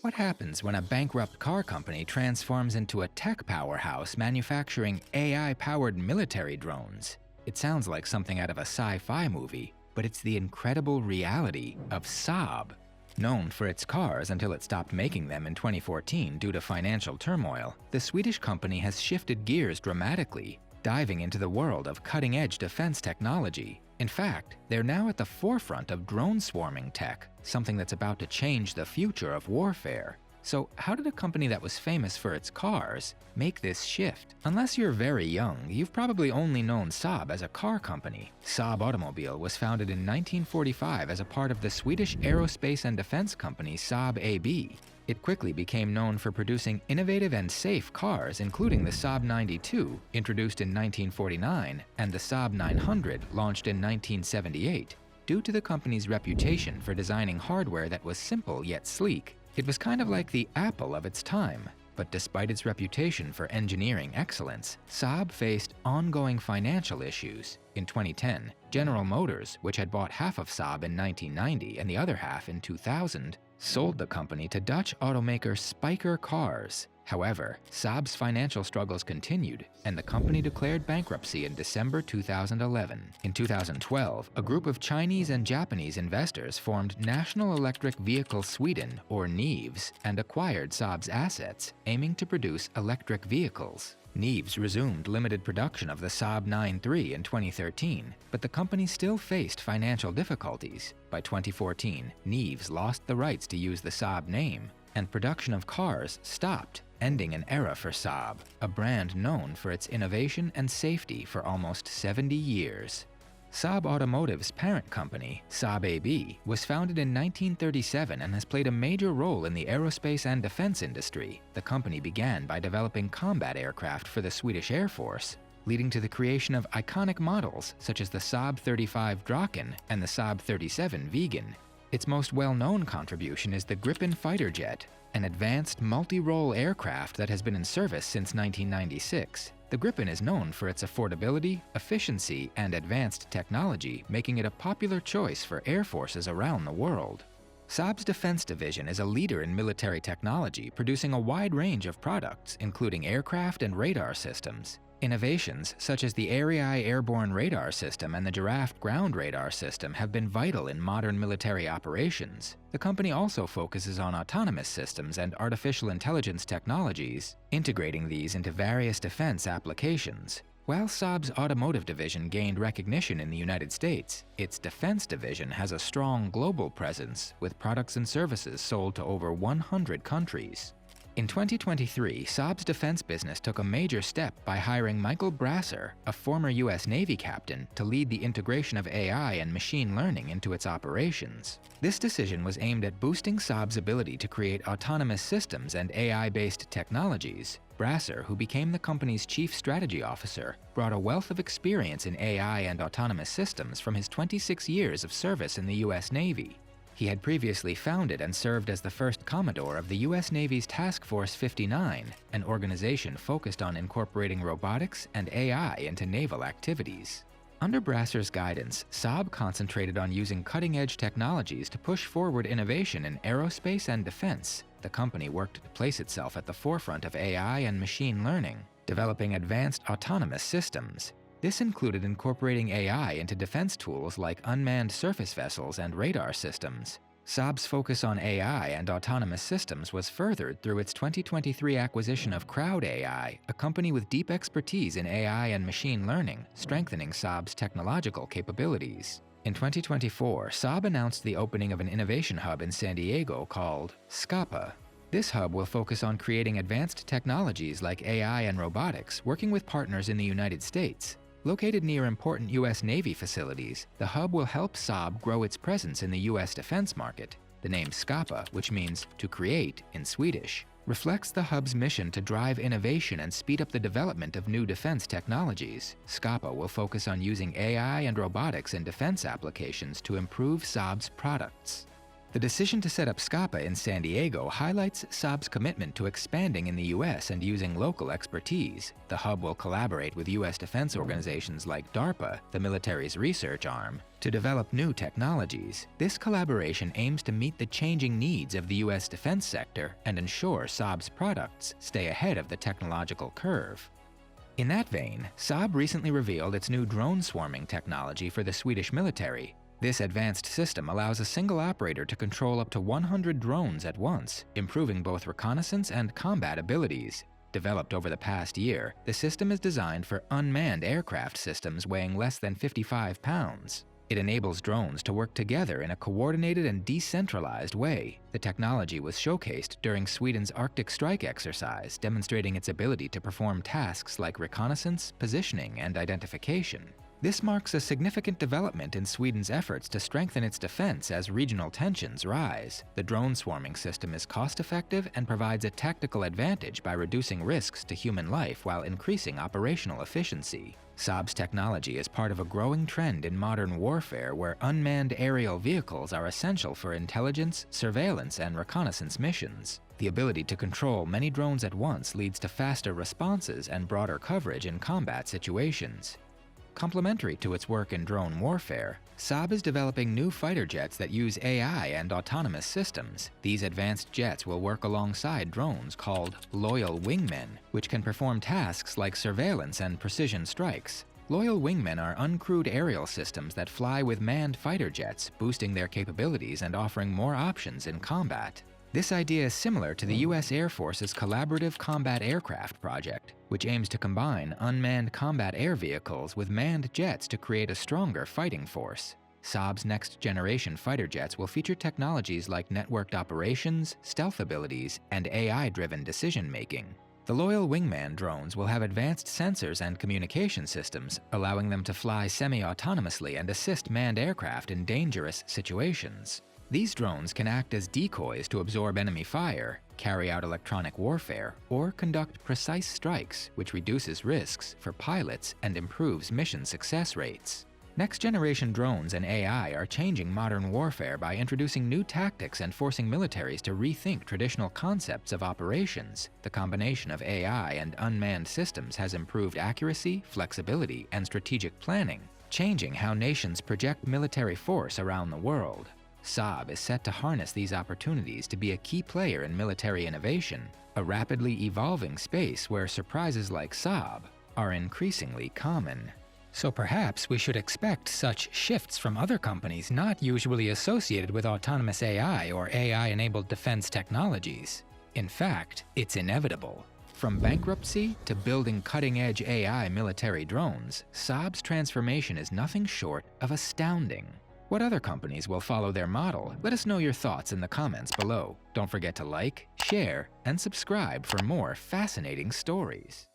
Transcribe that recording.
What happens when a bankrupt car company transforms into a tech powerhouse manufacturing AI-powered military drones? It sounds like something out of a sci-fi movie, but it's the incredible reality of Saab. Known for its cars until it stopped making them in 2014 due to financial turmoil, the Swedish company has shifted gears dramatically, diving into the world of cutting-edge defense technology. In fact, they're now at the forefront of drone swarming tech, something that's about to change the future of warfare. So how did a company that was famous for its cars make this shift? Unless you're very young, you've probably only known Saab as a car company. Saab Automobile was founded in 1945 as a part of the Swedish aerospace and defense company Saab AB. It quickly became known for producing innovative and safe cars, including the Saab 92, introduced in 1949, and the Saab 900, launched in 1978. Due to the company's reputation for designing hardware that was simple yet sleek, it was kind of like the Apple of its time. But despite its reputation for engineering excellence, Saab faced ongoing financial issues. In 2010, General Motors, which had bought half of Saab in 1990 and the other half in 2000, sold the company to Dutch automaker Spyker Cars. However, Saab's financial struggles continued, and the company declared bankruptcy in December 2011. In 2012, a group of Chinese and Japanese investors formed National Electric Vehicle Sweden, or NEVS, and acquired Saab's assets, aiming to produce electric vehicles. NEVS resumed limited production of the Saab 9-3 in 2013, but the company still faced financial difficulties. By 2014, NEVS lost the rights to use the Saab name, and production of cars stopped, ending an era for Saab, a brand known for its innovation and safety for almost 70 years. Saab Automotive's parent company, Saab AB, was founded in 1937 and has played a major role in the aerospace and defense industry. The company began by developing combat aircraft for the Swedish Air Force, leading to the creation of iconic models such as the Saab 35 Draken and the Saab 37 Viggen. Its most well-known contribution is the Gripen fighter jet, an advanced multi-role aircraft that has been in service since 1996. The Gripen is known for its affordability, efficiency, and advanced technology, making it a popular choice for air forces around the world. Saab's defense division is a leader in military technology, producing a wide range of products, including aircraft and radar systems. Innovations such as the Arii airborne radar system and the Giraffe ground radar system have been vital in modern military operations. The company also focuses on autonomous systems and artificial intelligence technologies, integrating these into various defense applications. While Saab's automotive division gained recognition in the United States, its defense division has a strong global presence, with products and services sold to over 100 countries. In 2023, Saab's defense business took a major step by hiring Michael Brasser, a former U.S. Navy captain, to lead the integration of AI and machine learning into its operations. This decision was aimed at boosting Saab's ability to create autonomous systems and AI-based technologies. Brasser, who became the company's chief strategy officer, brought a wealth of experience in AI and autonomous systems from his 26 years of service in the U.S. Navy. He had previously founded and served as the first Commodore of the U.S. Navy's Task Force 59, an organization focused on incorporating robotics and AI into naval activities. Under Brasser's guidance, Saab concentrated on using cutting-edge technologies to push forward innovation in aerospace and defense. The company worked to place itself at the forefront of AI and machine learning, developing advanced autonomous systems. This included incorporating AI into defense tools like unmanned surface vessels and radar systems. Saab's focus on AI and autonomous systems was furthered through its 2023 acquisition of Crowd AI, a company with deep expertise in AI and machine learning, strengthening Saab's technological capabilities. In 2024, Saab announced the opening of an innovation hub in San Diego called SCAPA. This hub will focus on creating advanced technologies like AI and robotics, working with partners in the United States. Located near important U.S. Navy facilities, the hub will help Saab grow its presence in the U.S. defense market. The name SCAPA, which means to create in Swedish, reflects the hub's mission to drive innovation and speed up the development of new defense technologies. SCAPA will focus on using AI and robotics in defense applications to improve Saab's products. The decision to set up SCAPA in San Diego highlights Saab's commitment to expanding in the U.S. and using local expertise. The hub will collaborate with U.S. defense organizations like DARPA, the military's research arm, to develop new technologies. This collaboration aims to meet the changing needs of the U.S. defense sector and ensure Saab's products stay ahead of the technological curve. In that vein, Saab recently revealed its new drone swarming technology for the Swedish military. This advanced system allows a single operator to control up to 100 drones at once, improving both reconnaissance and combat abilities. Developed over the past year, the system is designed for unmanned aircraft systems weighing less than 55 pounds. It enables drones to work together in a coordinated and decentralized way. The technology was showcased during Sweden's Arctic Strike exercise, demonstrating its ability to perform tasks like reconnaissance, positioning, and identification. This marks a significant development in Sweden's efforts to strengthen its defense as regional tensions rise. The drone swarming system is cost-effective and provides a tactical advantage by reducing risks to human life while increasing operational efficiency. Saab's technology is part of a growing trend in modern warfare where unmanned aerial vehicles are essential for intelligence, surveillance, and reconnaissance missions. The ability to control many drones at once leads to faster responses and broader coverage in combat situations. Complementary to its work in drone warfare, Saab is developing new fighter jets that use AI and autonomous systems. These advanced jets will work alongside drones called loyal wingmen, which can perform tasks like surveillance and precision strikes. Loyal wingmen are uncrewed aerial systems that fly with manned fighter jets, boosting their capabilities and offering more options in combat. This idea is similar to the U.S. Air Force's Collaborative Combat Aircraft project, which aims to combine unmanned combat air vehicles with manned jets to create a stronger fighting force. Saab's next-generation fighter jets will feature technologies like networked operations, stealth abilities, and AI-driven decision-making. The Loyal Wingman drones will have advanced sensors and communication systems, allowing them to fly semi-autonomously and assist manned aircraft in dangerous situations. These drones can act as decoys to absorb enemy fire, carry out electronic warfare, or conduct precise strikes, which reduces risks for pilots and improves mission success rates. Next-generation drones and AI are changing modern warfare by introducing new tactics and forcing militaries to rethink traditional concepts of operations. The combination of AI and unmanned systems has improved accuracy, flexibility, and strategic planning, changing how nations project military force around the world. Saab is set to harness these opportunities to be a key player in military innovation, a rapidly evolving space where surprises like Saab are increasingly common. So perhaps we should expect such shifts from other companies not usually associated with autonomous AI or AI-enabled defense technologies. In fact, it's inevitable. From bankruptcy to building cutting-edge AI military drones, Saab's transformation is nothing short of astounding. What other companies will follow their model? Let us know your thoughts in the comments below. Don't forget to like, share, and subscribe for more fascinating stories.